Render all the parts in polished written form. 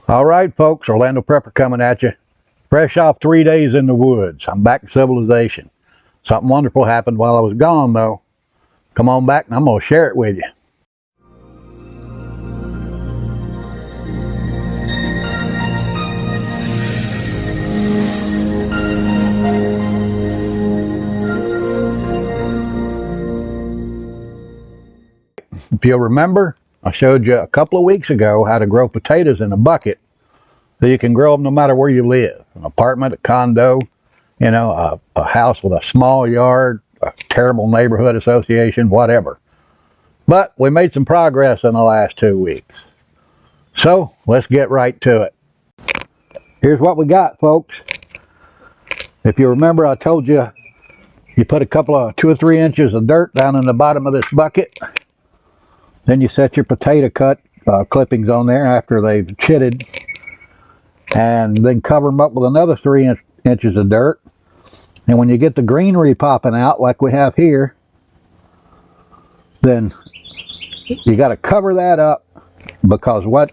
All right, folks, Orlando Prepper coming at you. Fresh off 3 days in the woods. I'm back in civilization. Something wonderful happened while I was gone, though. Come on back and I'm going to share it with you. If you'll remember, I showed you a couple of weeks ago how to grow potatoes in a bucket so you can grow them no matter where you live. An apartment, a condo, you know, a house with a small yard, a terrible neighborhood association, whatever. But we made some progress in the last 2 weeks. So let's get right to it. Here's what we got, folks. If you remember, I told you you put a couple of 2 or 3 inches of dirt down in the bottom of this bucket. Then you set your potato clippings on there after they've chitted, and then cover them up with another 3 inches of dirt. And when you get the greenery popping out like we have here, then you got to cover that up, because what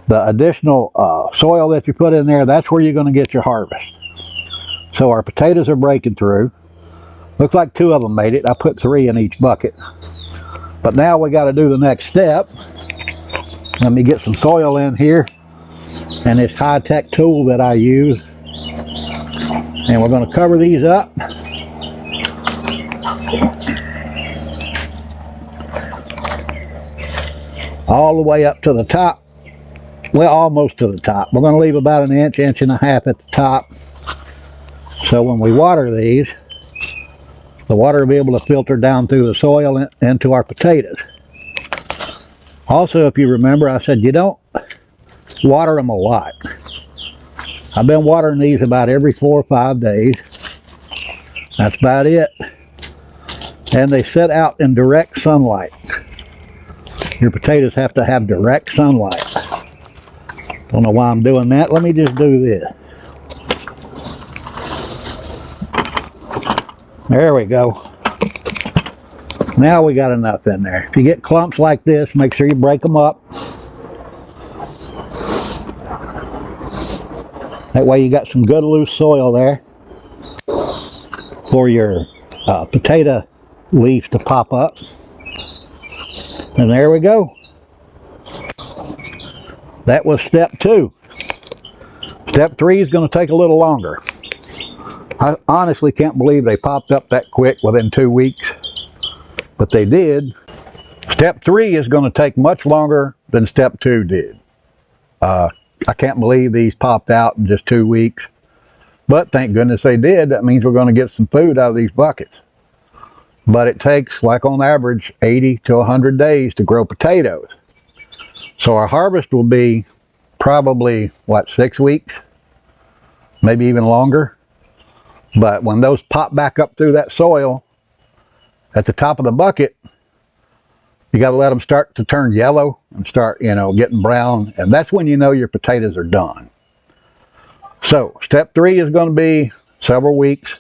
the additional soil that you put in there, that's where you're going to get your harvest. So our potatoes are breaking through. Looks like 2 of them made it. I put 3 in each bucket. But now we got to do the next step. Let me get some soil in here and this high-tech tool that I use. And we're going to cover these up. All the way up to the top. Well, almost to the top. We're going to leave about an inch, inch and a half at the top. So when we water these, the water will be able to filter down through the soil into our potatoes. Also, if you remember, I said you don't water them a lot. I've been watering these about every 4 or 5 days. That's about it. And they sit out in direct sunlight. Your potatoes have to have direct sunlight. Don't know why I'm doing that. Let me just do this. There we go. Now we got enough in there. If you get clumps like this, make sure you break them up. That way you got some good loose soil there for your potato leaves to pop up. And there we go. That was step 2. Step 3 is going to take a little longer. I honestly can't believe they popped up that quick within 2 weeks, but they did. Step 3 is going to take much longer than step 2 did. I can't believe these popped out in just 2 weeks, but thank goodness they did. That means we're going to get some food out of these buckets. But it takes, like on average, 80 to 100 days to grow potatoes. So our harvest will be probably, what, 6 weeks? Maybe even longer. But when those pop back up through that soil at the top of the bucket, you got to let them start to turn yellow and start, you know, getting brown. And that's when you know your potatoes are done. So step 3 is going to be several weeks.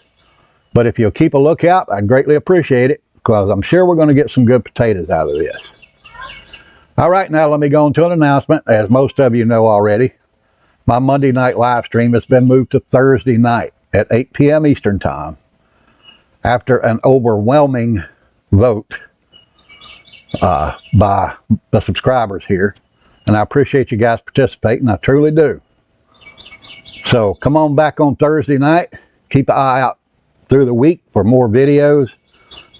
But if you'll keep a lookout, I'd greatly appreciate it, because I'm sure we're going to get some good potatoes out of this. All right, now let me go into an announcement. As most of you know already, my Monday night live stream has been moved to Thursday night at 8 p.m. Eastern Time after an overwhelming vote by the subscribers here. And I appreciate you guys participating. I truly do. So come on back on Thursday night. Keep an eye out through the week for more videos.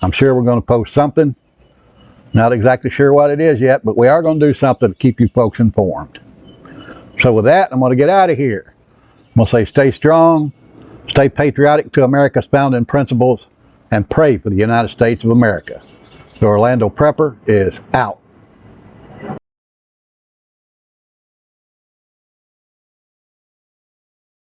I'm sure we're going to post something. Not exactly sure what it is yet, but we are going to do something to keep you folks informed. So with that, I'm going to get out of here. I'm going to say stay strong, stay patriotic to America's founding principles, and pray for the United States of America. The Orlando Prepper is out.